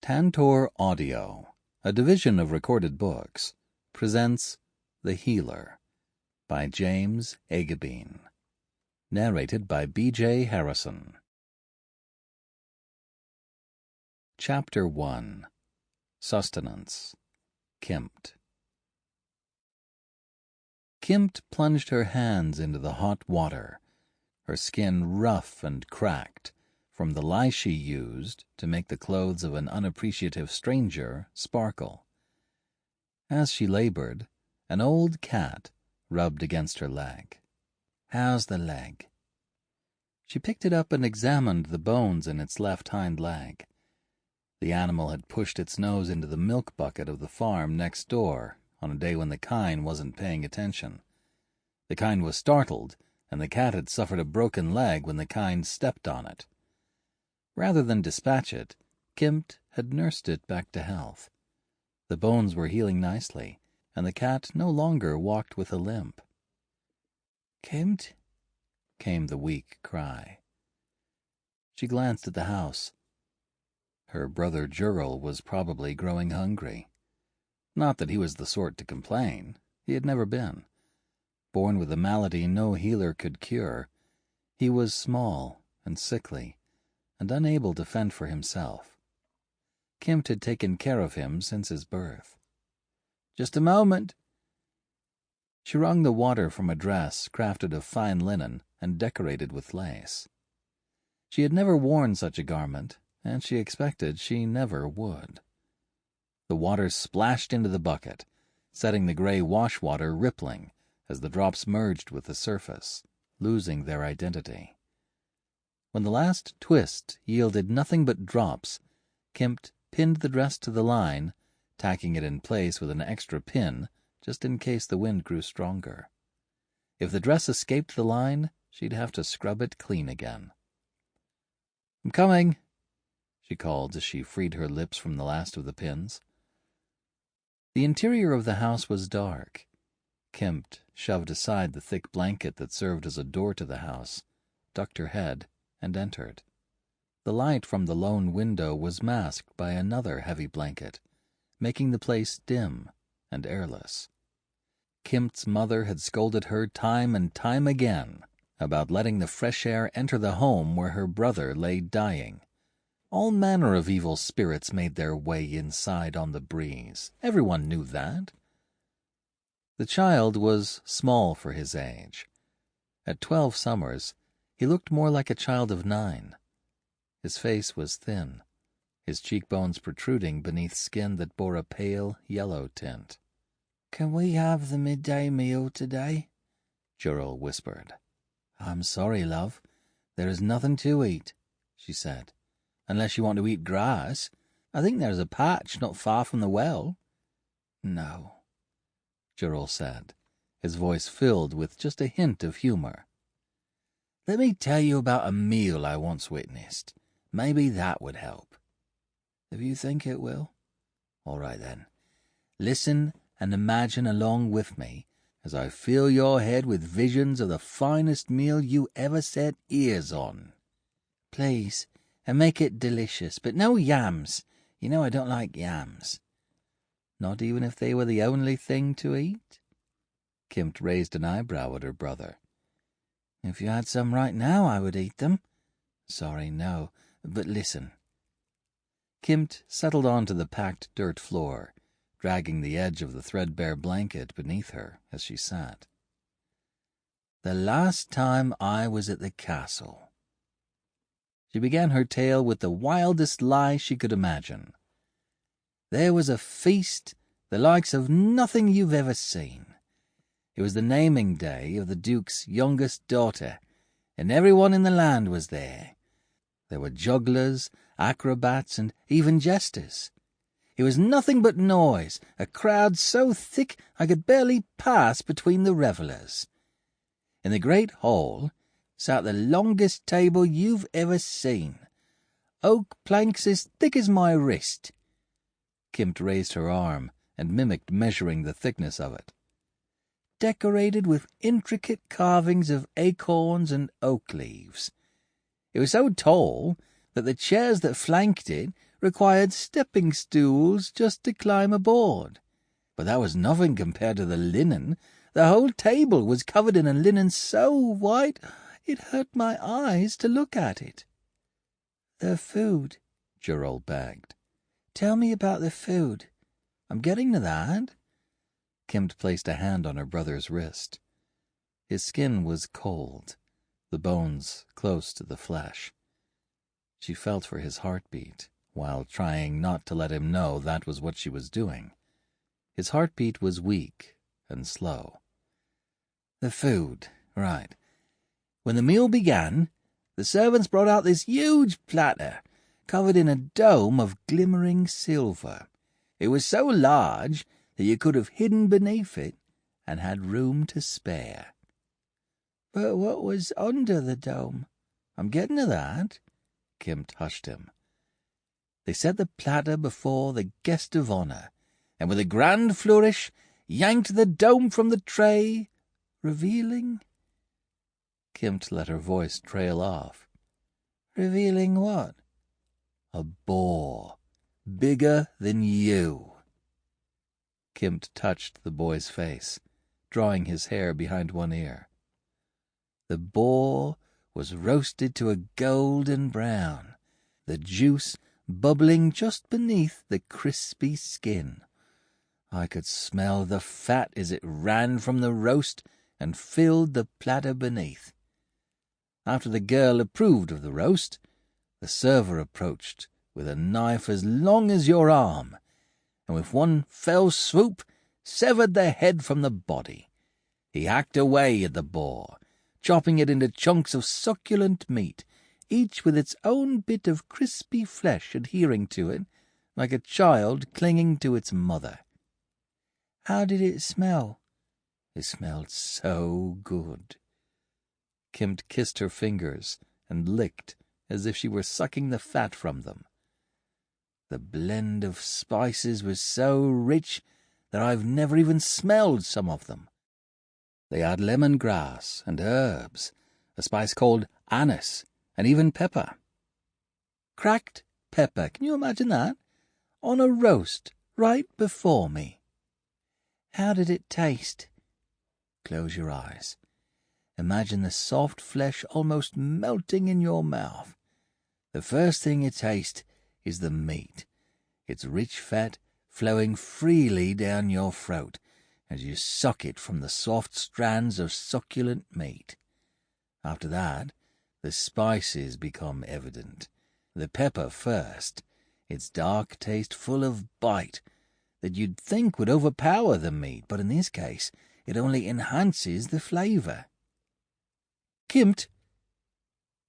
Tantor Audio, a division of Recorded Books, presents The Healer by James Eggebeen. Narrated by B.J. Harrison. Chapter 1. Sustenance. Kimt. Kimt plunged her hands into the hot water, her skin rough and cracked from the lye she used to make the clothes of an unappreciative stranger sparkle. As she labored, an old cat rubbed against her leg. "How's the leg?" She picked it up and examined the bones in its left hind leg. The animal had pushed its nose into the milk bucket of the farm next door on a day when the kine wasn't paying attention. The kine was startled, and the cat had suffered a broken leg when the kine stepped on it. Rather than dispatch it, Kimt had nursed it back to health. The bones were healing nicely, and the cat no longer walked with a limp. "Kimt?" came the weak cry. She glanced at the house. Her brother Jurel was probably growing hungry. Not that he was the sort to complain. He had never been. Born with a malady no healer could cure, he was small and sickly, and unable to fend for himself. Kimt had taken care of him since his birth. "Just a moment." She wrung the water from a dress crafted of fine linen and decorated with lace. She had never worn such a garment, and she expected she never would. The water splashed into the bucket, setting the gray wash water rippling as the drops merged with the surface, losing their identity. When the last twist yielded nothing but drops, Kimt pinned the dress to the line, tacking it in place with an extra pin just in case the wind grew stronger. If the dress escaped the line, she'd have to scrub it clean again. "I'm coming," she called as she freed her lips from the last of the pins. The interior of the house was dark. Kimt shoved aside the thick blanket that served as a door to the house, ducked her head, and entered. The light from the lone window was masked by another heavy blanket, making the place dim and airless. Kimt's mother had scolded her time and time again about letting the fresh air enter the home where her brother lay dying. All manner of evil spirits made their way inside on the breeze. Everyone knew that. The child was small for his age. At 12 summers, he looked more like a child of 9. His face was thin, his cheekbones protruding beneath skin that bore a pale yellow tint. "Can we have the midday meal today?" Jurel whispered. "I'm sorry, love. There is nothing to eat," she said. "Unless you want to eat grass. I think there's a patch not far from the well." "No," Jurel said, his voice filled with just a hint of humor. "Let me tell you about a meal I once witnessed. Maybe that would help." "If you think it will." "All right, then. Listen and imagine along with me as I fill your head with visions of the finest meal you ever set ears on." "Please, and make it delicious, but no yams. You know I don't like yams." "Not even if they were the only thing to eat?" Kimt raised an eyebrow at her brother. "If you had some right now, I would eat them." "Sorry, no. But listen." Kimt settled onto the packed dirt floor, dragging the edge of the threadbare blanket beneath her as she sat. "The last time I was at the castle." She began her tale with the wildest lie she could imagine. "There was a feast the likes of nothing you've ever seen. It was the naming day of the Duke's youngest daughter, and everyone in the land was there. There were jugglers, acrobats, and even jesters. It was nothing but noise, a crowd so thick I could barely pass between the revellers. In the great hall sat the longest table you've ever seen, oak planks as thick as my wrist." Kimt raised her arm and mimicked measuring the thickness of it. "Decorated with intricate carvings of acorns and oak leaves. It was so tall that the chairs that flanked it required stepping stools just to climb aboard. But that was nothing compared to the linen. The whole table was covered in a linen so white it hurt my eyes to look at it. The food, Gerald begged. Tell me about the food. I'm getting to that. Kimt placed a hand on her brother's wrist. His skin was cold, the bones close to the flesh. She felt for his heartbeat, while trying not to let him know that was what she was doing. His heartbeat was weak and slow. The food, right. When the meal began, the servants brought out this huge platter, covered in a dome of glimmering silver. It was so large that you could have hidden beneath it and had room to spare. But what was under the dome? I'm getting to that. Kimt hushed him. They set the platter before the guest of honor, and with a grand flourish yanked the dome from the tray, revealing... Kimt let her voice trail off. Revealing what? A boar, bigger than you. Kimt touched the boy's face, drawing his hair behind one ear. The boar was roasted to a golden brown, the juice bubbling just beneath the crispy skin. I could smell the fat as it ran from the roast and filled the platter beneath. After the girl approved of the roast, the server approached with a knife as long as your arm, and with one fell swoop severed the head from the body. He hacked away at the boar, chopping it into chunks of succulent meat, each with its own bit of crispy flesh adhering to it, like a child clinging to its mother. How did it smell? It smelled so good. Kimt kissed her fingers and licked as if she were sucking the fat from them. The blend of spices was so rich that I've never even smelled some of them. They had lemongrass and herbs, a spice called anise, and even pepper. Cracked pepper, can you imagine that? On a roast, right before me. How did it taste? Close your eyes. Imagine the soft flesh almost melting in your mouth. The first thing you taste is the meat, its rich fat flowing freely down your throat as you suck it from the soft strands of succulent meat. After that, the spices become evident. The pepper first, its dark taste full of bite that you'd think would overpower the meat, but in this case it only enhances the flavor. Kimt!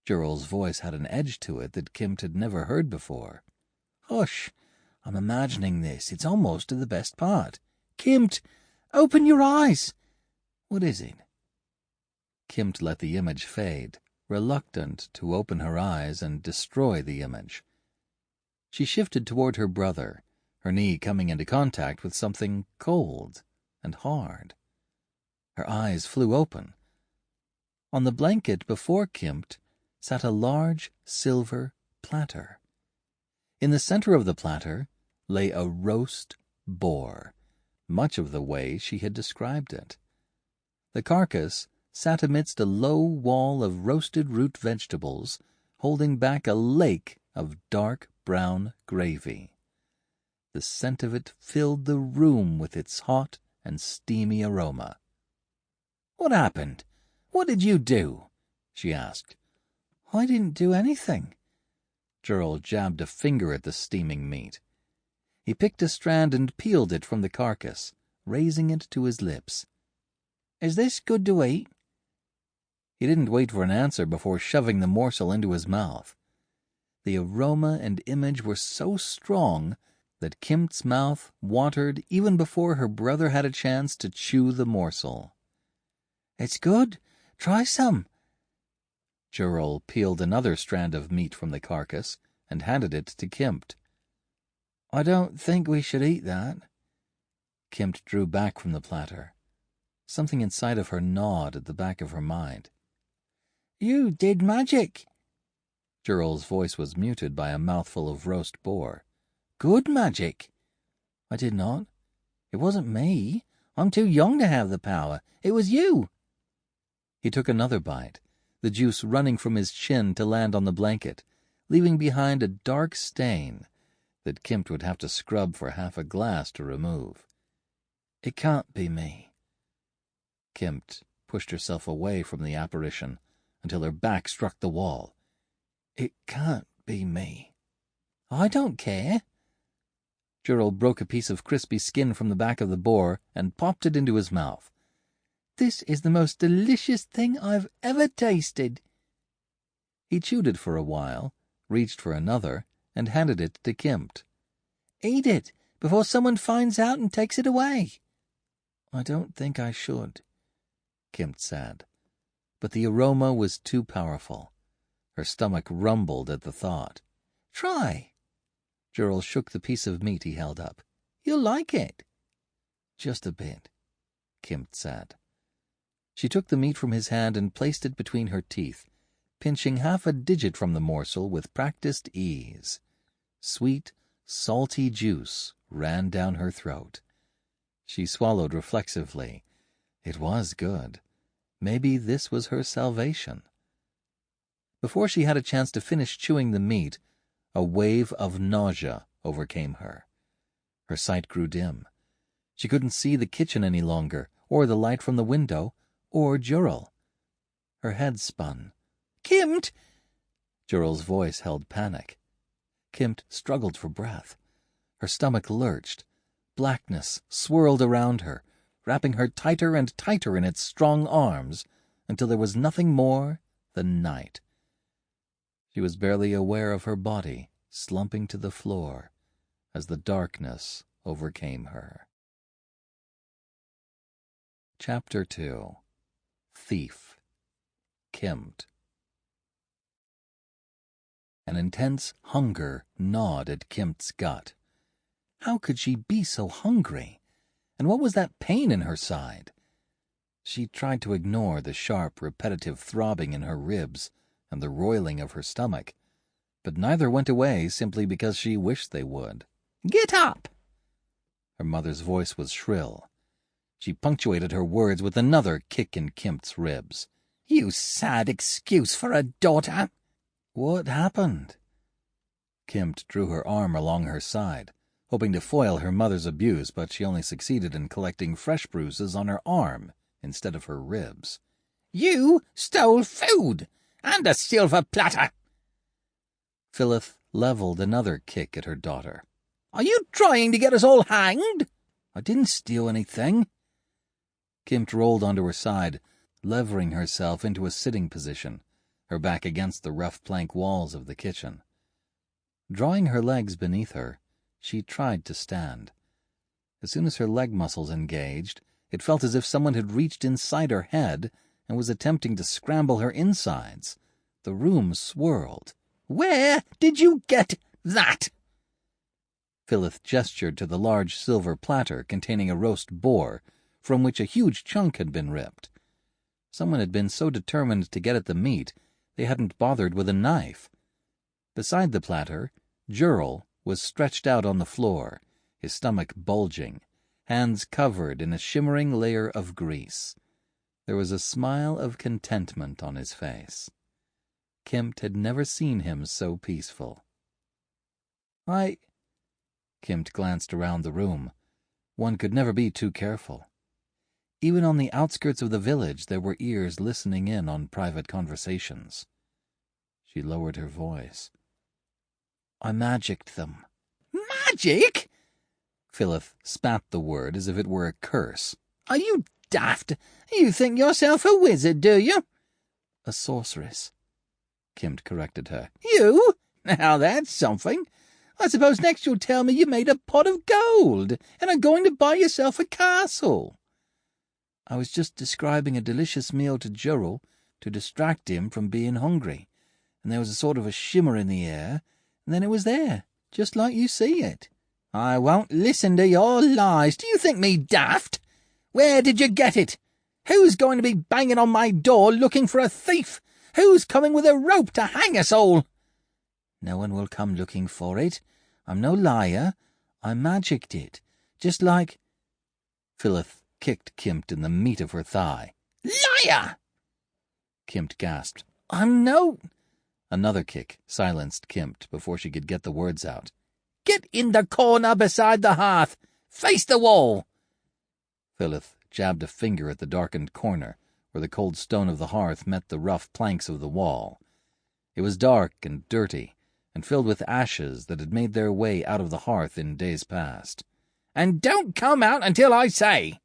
Gerald's voice had an edge to it that Kimt had never heard before. Hush! I'm imagining this. It's almost to the best part. Kimt! Open your eyes! What is it? Kimt let the image fade, reluctant to open her eyes and destroy the image. She shifted toward her brother, her knee coming into contact with something cold and hard. Her eyes flew open. On the blanket before Kimt sat a large silver platter. In the center of the platter lay a roast boar, much of the way she had described it. The carcass sat amidst a low wall of roasted root vegetables, holding back a lake of dark brown gravy. The scent of it filled the room with its hot and steamy aroma. "What happened? What did you do?" she asked. "I didn't do anything." Gerald jabbed a finger at the steaming meat. He picked a strand and peeled it from the carcass, raising it to his lips. "Is this good to eat?" He didn't wait for an answer before shoving the morsel into his mouth. The aroma and image were so strong that Kimt's mouth watered even before her brother had a chance to chew the morsel. "It's good. Try some." Gerald peeled another strand of meat from the carcass and handed it to Kimt. "I don't think we should eat that." Kimt drew back from the platter. Something inside of her gnawed at the back of her mind. "You did magic." Gerald's voice was muted by a mouthful of roast boar. "Good magic." "I did not. It wasn't me. I'm too young to have the power. It was you." He took another bite, the juice running from his chin to land on the blanket, leaving behind a dark stain that Kimt would have to scrub for half a glass to remove. "It can't be me." Kimt pushed herself away from the apparition until her back struck the wall. "It can't be me." "I don't care." Gerald broke a piece of crispy skin from the back of the boar and popped it into his mouth. "This is the most delicious thing I've ever tasted." He chewed it for a while, reached for another, and handed it to Kimt. "Eat it before someone finds out and takes it away." "I don't think I should," Kimt said. But the aroma was too powerful. Her stomach rumbled at the thought. "Try." Gerald shook the piece of meat he held up. "You'll like it." "Just a bit," Kimt said. She took the meat from his hand and placed it between her teeth, pinching half a digit from the morsel with practiced ease. Sweet, salty juice ran down her throat. She swallowed reflexively. It was good. Maybe this was her salvation. Before she had a chance to finish chewing the meat, a wave of nausea overcame her. Her sight grew dim. She couldn't see the kitchen any longer, or the light from the window, or Gerald. Her head spun. "Kimt!" Gerald's voice held panic. Kimt struggled for breath. Her stomach lurched. Blackness swirled around her, wrapping her tighter and tighter in its strong arms until there was nothing more than night. She was barely aware of her body slumping to the floor as the darkness overcame her. Chapter 2. Thief. Kimt. An intense hunger gnawed at Kimt's gut. How could she be so hungry? And what was that pain in her side? She tried to ignore the sharp, repetitive throbbing in her ribs and the roiling of her stomach, but neither went away simply because she wished they would. "Get up!" Her mother's voice was shrill. She punctuated her words with another kick in Kimt's ribs. "You sad excuse for a daughter!" "What happened?" Kimt drew her arm along her side, hoping to foil her mother's abuse, but she only succeeded in collecting fresh bruises on her arm instead of her ribs. "You stole food and a silver platter!" Phyllis leveled another kick at her daughter. "Are you trying to get us all hanged?" "I didn't steal anything." Kimt rolled onto her side, levering herself into a sitting position, her back against the rough plank walls of the kitchen. Drawing her legs beneath her, she tried to stand. As soon as her leg muscles engaged, it felt as if someone had reached inside her head and was attempting to scramble her insides. The room swirled. "Where did you get that?" Phyllis gestured to the large silver platter containing a roast boar, from which a huge chunk had been ripped. Someone had been so determined to get at the meat, they hadn't bothered with a knife. Beside the platter, Gerald was stretched out on the floor, his stomach bulging, hands covered in a shimmering layer of grease. There was a smile of contentment on his face. Kimt had never seen him so peaceful. Kimt glanced around the room. One could never be too careful. Even on the outskirts of the village there were ears listening in on private conversations. She lowered her voice. "I magicked them." "Magic?" Phyllis spat the word as if it were a curse. "Are you daft? You think yourself a wizard, do you?" "A sorceress," Kimt corrected her. "You? Now that's something. I suppose next you'll tell me you made a pot of gold and are going to buy yourself a castle." "I was just describing a delicious meal to Gerald to distract him from being hungry, and there was a sort of a shimmer in the air, and then it was there, just like you see it." "I won't listen to your lies. Do you think me daft? Where did you get it? Who's going to be banging on my door looking for a thief? Who's coming with a rope to hang us all?" No one will come looking for it. I'm no liar. I magicked it. Just like—" Phyllis kicked Kimt in the meat of her thigh. "Liar!" Kimt gasped. "I'm no—" Another kick silenced Kimt before she could get the words out. "Get in the corner beside the hearth. Face the wall." Phyllis jabbed a finger at the darkened corner where the cold stone of the hearth met the rough planks of the wall. It was dark and dirty and filled with ashes that had made their way out of the hearth in days past. "And don't come out until I say."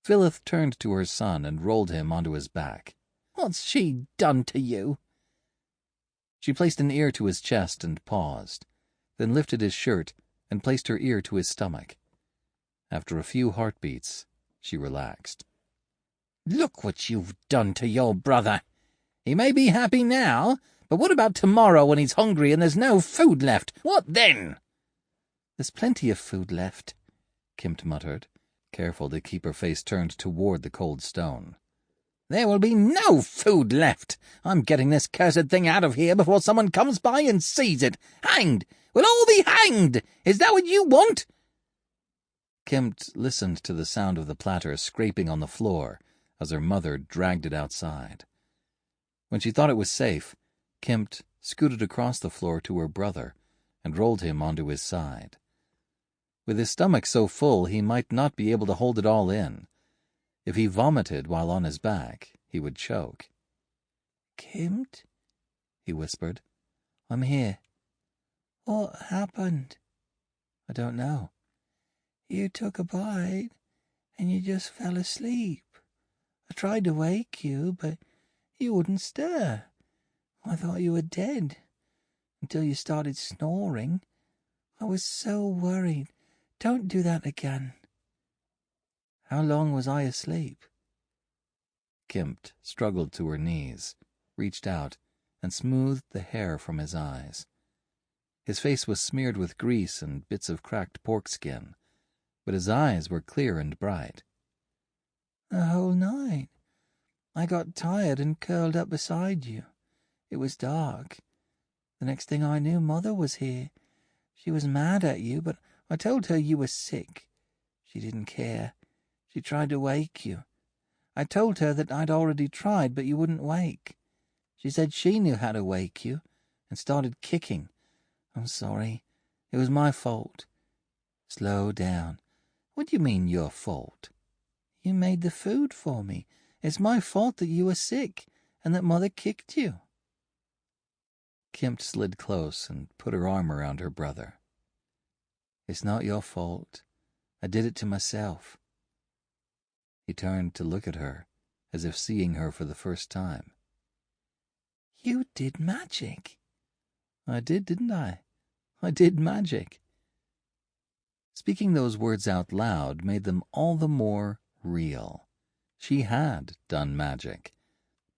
Phyllis turned to her son and rolled him onto his back. "What's she done to you?" She placed an ear to his chest and paused, then lifted his shirt and placed her ear to his stomach. After a few heartbeats, she relaxed. "Look what you've done to your brother. He may be happy now, but what about tomorrow when he's hungry and there's no food left? What then?" "There's plenty of food left," Kimt muttered, careful to keep her face turned toward the cold stone. "There will be no food left. I'm getting this cursed thing out of here before someone comes by and sees it. Hanged! We'll all be hanged! Is that what you want?" Kimt listened to the sound of the platter scraping on the floor as her mother dragged it outside. When she thought it was safe, Kimt scooted across the floor to her brother and rolled him onto his side. With his stomach so full he might not be able to hold it all in. If he vomited while on his back, he would choke. "Kimt," he whispered. "I'm here." "What happened?" "I don't know." "You took a bite, and you just fell asleep. I tried to wake you, but you wouldn't stir. I thought you were dead, until you started snoring. I was so worried. Don't do that again." "How long was I asleep?" Kimt struggled to her knees, reached out, and smoothed the hair from his eyes. His face was smeared with grease and bits of cracked pork skin, but his eyes were clear and bright. "The whole night. I got tired and curled up beside you. It was dark. The next thing I knew, Mother was here. She was mad at you, but I told her you were sick. She didn't care. She tried to wake you. I told her that I'd already tried, but you wouldn't wake. She said she knew how to wake you, and started kicking. I'm sorry. It was my fault." "Slow down. What do you mean, your fault?" "You made the food for me. It's my fault that you were sick, and that Mother kicked you." Kimt slid close and put her arm around her brother. "It's not your fault. I did it to myself." He turned to look at her, as if seeing her for the first time. "You did magic." "I did, didn't I? I did magic." Speaking those words out loud made them all the more real. She had done magic.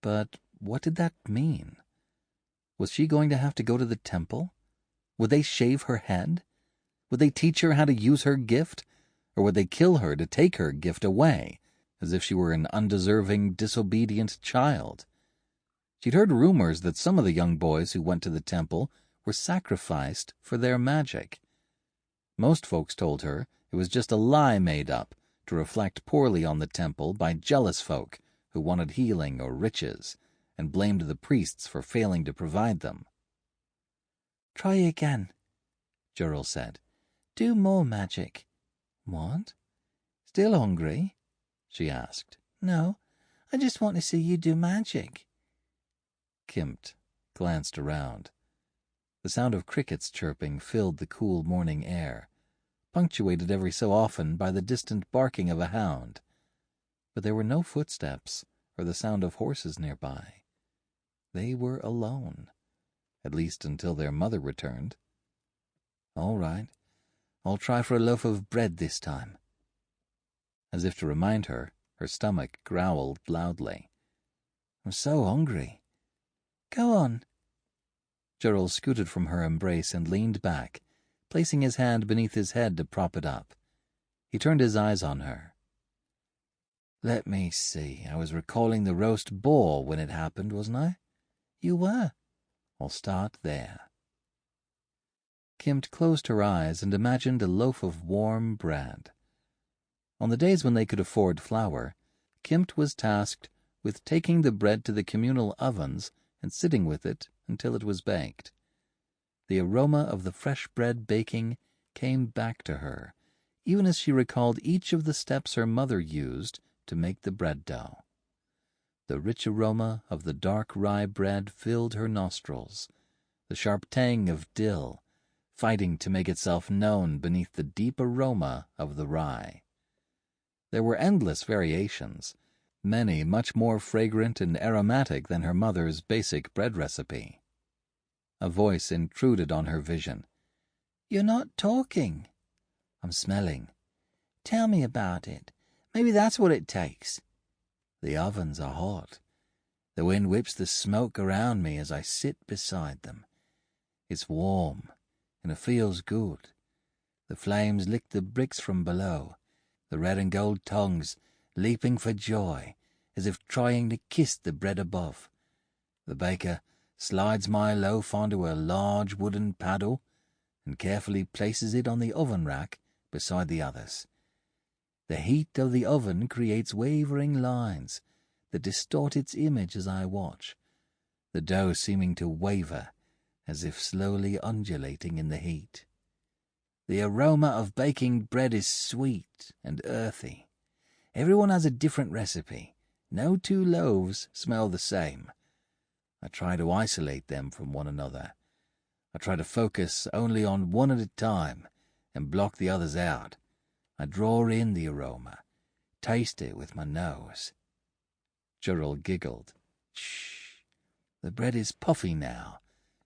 But what did that mean? Was she going to have to go to the temple? Would they shave her head? Would they teach her how to use her gift? Or would they kill her to take her gift away, as if she were an undeserving, disobedient child? She'd heard rumors that some of the young boys who went to the temple were sacrificed for their magic. Most folks told her it was just a lie made up to reflect poorly on the temple by jealous folk who wanted healing or riches and blamed the priests for failing to provide them. "Try again," Gerald said. "Do more magic." "What? Still hungry?" she asked. "No, I just want to see you do magic." Kimt glanced around. The sound of crickets chirping filled the cool morning air, punctuated every so often by the distant barking of a hound. But there were no footsteps or the sound of horses nearby. They were alone, at least until their mother returned. "All right, I'll try for a loaf of bread this time." As if to remind her, her stomach growled loudly. "I'm so hungry." "Go on." Gerald scooted from her embrace and leaned back, placing his hand beneath his head to prop it up. He turned his eyes on her. "Let me see, I was recalling the roast boar when it happened, wasn't I?" "You were." I'll start there." Kimt closed her eyes and imagined a loaf of warm bread. On the days when they could afford flour, Kimt was tasked with taking the bread to the communal ovens and sitting with it until it was baked. The aroma of the fresh bread baking came back to her, even as she recalled each of the steps her mother used to make the bread dough. The rich aroma of the dark rye bread filled her nostrils, the sharp tang of dill fighting to make itself known beneath the deep aroma of the rye. There were endless variations, many much more fragrant and aromatic than her mother's basic bread recipe. A voice intruded on her vision. "You're not talking." "I'm smelling." "Tell me about it. Maybe that's what it takes." "The ovens are hot. The wind whips the smoke around me as I sit beside them. It's warm, and it feels good. The flames lick the bricks from below, the red and gold tongues leaping for joy, as if trying to kiss the bread above. The baker slides my loaf onto a large wooden paddle and carefully places it on the oven rack beside the others. The heat of the oven creates wavering lines that distort its image as I watch, the dough seeming to waver as if slowly undulating in the heat. The aroma of baking bread is sweet and earthy. Everyone has a different recipe. No two loaves smell the same. I try to isolate them from one another. I try to focus only on one at a time and block the others out. I draw in the aroma, taste it with my nose." Gerald giggled. "Shh. The bread is puffy now,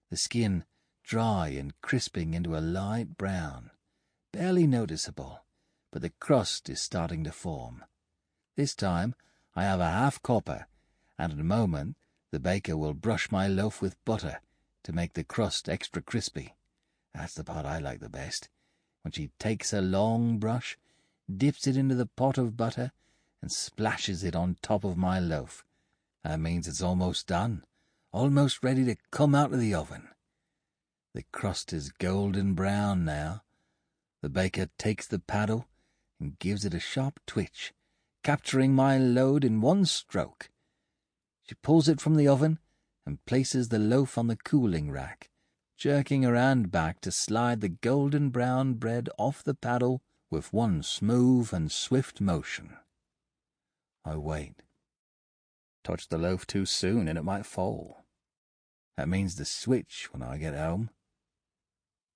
the skin dry and crisping into a light brown, barely noticeable, but the crust is starting to form. This time I have a half copper, and in a moment the baker will brush my loaf with butter to make the crust extra crispy. That's the part I like the best, when she takes a long brush, dips it into the pot of butter, and splashes it on top of my loaf. That means it's almost done, almost ready to come out of the oven. The crust is golden brown now. The baker takes the paddle and gives it a sharp twitch, capturing my load in one stroke. She pulls it from the oven and places the loaf on the cooling rack, jerking her hand back to slide the golden brown bread off the paddle with one smooth and swift motion. I wait. Touch the loaf too soon and it might fall. That means the switch when I get home."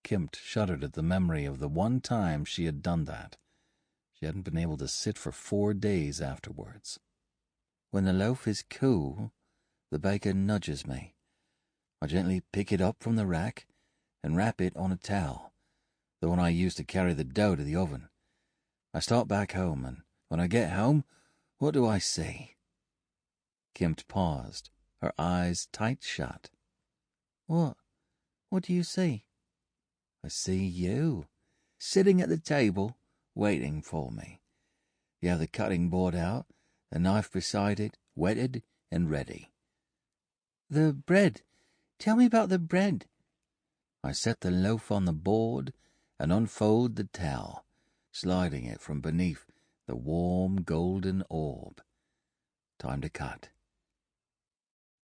Kimt shuddered at the memory of the one time she had done that. She hadn't been able to sit for 4 days afterwards. "When the loaf is cool, the baker nudges me. I gently pick it up from the rack and wrap it on a towel, the one I used to carry the dough to the oven. I start back home, and when I get home, what do I see?" Kimt paused, her eyes tight shut. "What? What do you see?" "I see you, sitting at the table, waiting for me. You have the cutting board out, the knife beside it, wetted and ready." "The bread. Tell me about the bread." I set the loaf on the board and unfold the towel, sliding it from beneath the warm golden orb. Time to cut.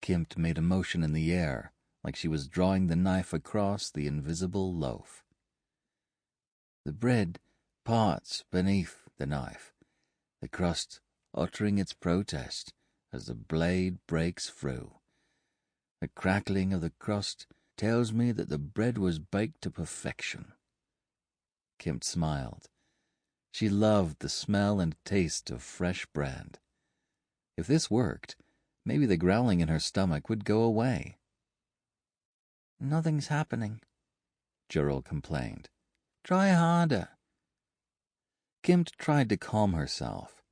Kimt made a motion in the air, like she was drawing the knife across the invisible loaf. The bread parts beneath the knife, the crust uttering its protest as the blade breaks through. The crackling of the crust tells me that the bread was baked to perfection. Kimt smiled. She loved the smell and taste of fresh bread. If this worked, maybe the growling in her stomach would go away. "Nothing's happening," Gerald complained. "Try harder." Kimt tried to calm herself.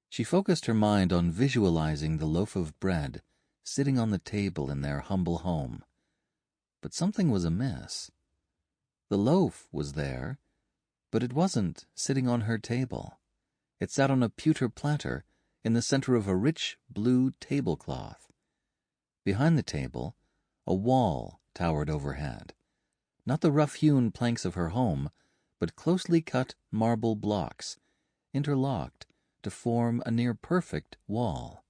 She focused her mind on visualizing the loaf of bread sitting on the table in their humble home. But something was amiss. The loaf was there, but it wasn't sitting on her table. It sat on a pewter platter in the center of a rich blue tablecloth. Behind the table, A wall towered overhead. Not the rough-hewn planks of her home, but closely cut marble blocks, interlocked to form a near-perfect wall.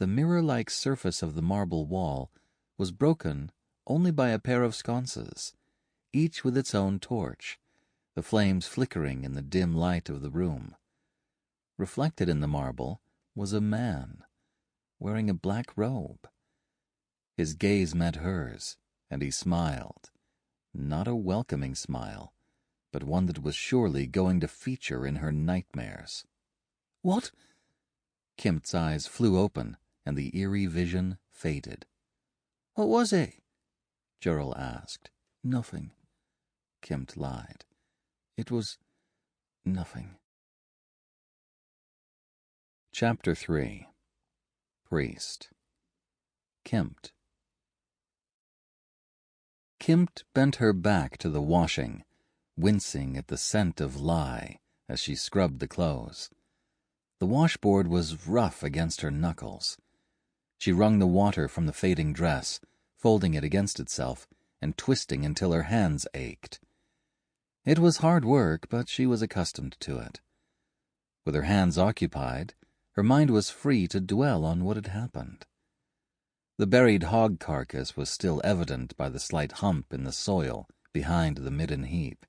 The mirror-like surface of the marble wall was broken only by a pair of sconces, each with its own torch, the flames flickering in the dim light of the room. Reflected in the marble was a man, wearing a black robe. His gaze met hers, and he smiled. Not a welcoming smile, but one that was surely going to feature in her nightmares. "What?" Kimt's eyes flew open, and the eerie vision faded. "What was it?" Gerald asked. "Nothing," Kimt lied. "It was nothing." Chapter 3. Priest. Kimt. Kimt bent her back to the washing, wincing at the scent of lye as she scrubbed the clothes. The washboard was rough against her knuckles. She wrung the water from the fading dress, folding it against itself and twisting until her hands ached. It was hard work, but she was accustomed to it. With her hands occupied, her mind was free to dwell on what had happened. The buried hog carcass was still evident by the slight hump in the soil behind the midden heap.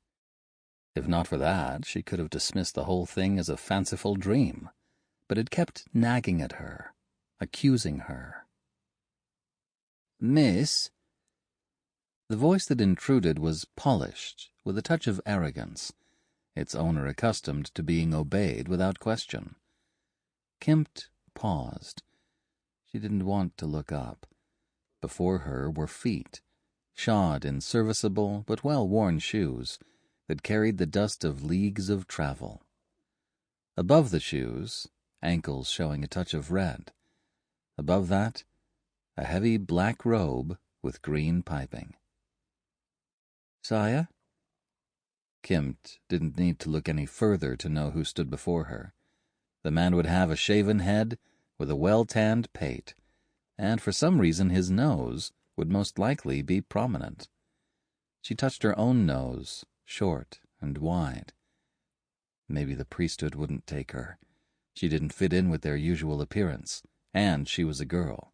If not for that, she could have dismissed the whole thing as a fanciful dream, but it kept nagging at her, accusing her. "Miss?" The voice that intruded was polished, with a touch of arrogance, its owner accustomed to being obeyed without question. Kimt paused. She didn't want to look up. Before her were feet, shod in serviceable but well-worn shoes that carried the dust of leagues of travel. Above the shoes, ankles showing a touch of red. Above that, a heavy black robe with green piping. "Sire?" Kimt didn't need to look any further to know who stood before her. The man would have a shaven head with a well-tanned pate, and for some reason his nose would most likely be prominent. She touched her own nose, short and wide. Maybe the priesthood wouldn't take her. She didn't fit in with their usual appearance, and she was a girl.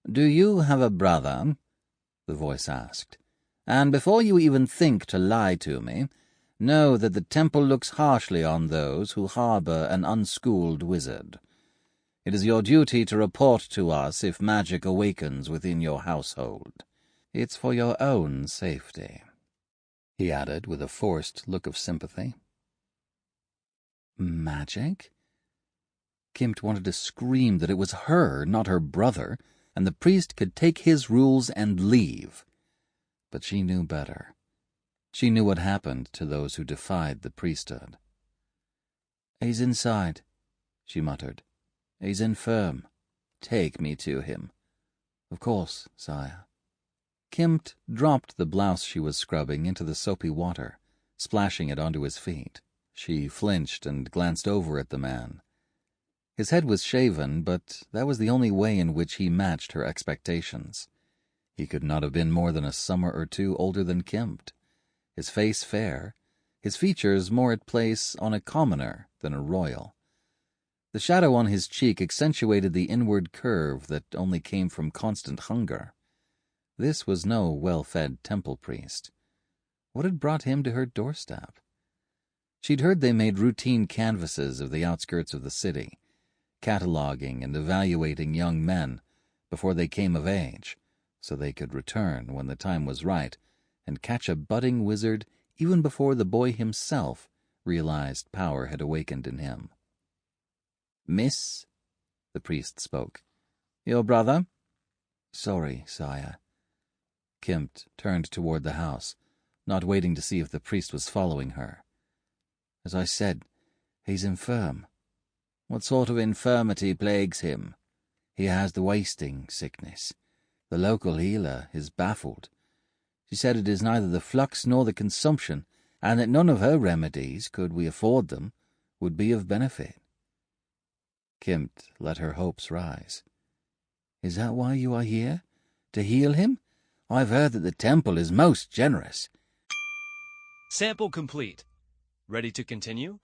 "Do you have a brother?" the voice asked. "And before you even think to lie to me, know that the temple looks harshly on those who harbor an unschooled wizard. It is your duty to report to us if magic awakens within your household. It's for your own safety," he added with a forced look of sympathy. Magic? Kimt wanted to scream that it was her, not her brother, and the priest could take his rules and leave. But she knew better. She knew what happened to those who defied the priesthood. "He's inside," she muttered. "He's infirm. Take me to him." "Of course, sire." Kimt dropped the blouse she was scrubbing into the soapy water, splashing it onto his feet. She flinched and glanced over at the man. His head was shaven, but that was the only way in which he matched her expectations. He could not have been more than a summer or two older than Kimt. His face fair, his features more at place on a commoner than a royal. The shadow on his cheek accentuated the inward curve that only came from constant hunger. This was no well-fed temple priest. What had brought him to her doorstep? She'd heard they made routine canvasses of the outskirts of the city, cataloging and evaluating young men before they came of age, so they could return when the time was right and catch a budding wizard even before the boy himself realized power had awakened in him. "Miss," the priest spoke. "Your brother?" "Sorry, sire." Kimt turned toward the house, not waiting to see if the priest was following her. "As I said, he's infirm." "What sort of infirmity plagues him?" "He has the wasting sickness. The local healer is baffled. She said it is neither the flux nor the consumption, and that none of her remedies, could we afford them, would be of benefit." Kimt let her hopes rise. "Is that why you are here? To heal him? I've heard that the temple is most generous. Sample complete. Ready to continue?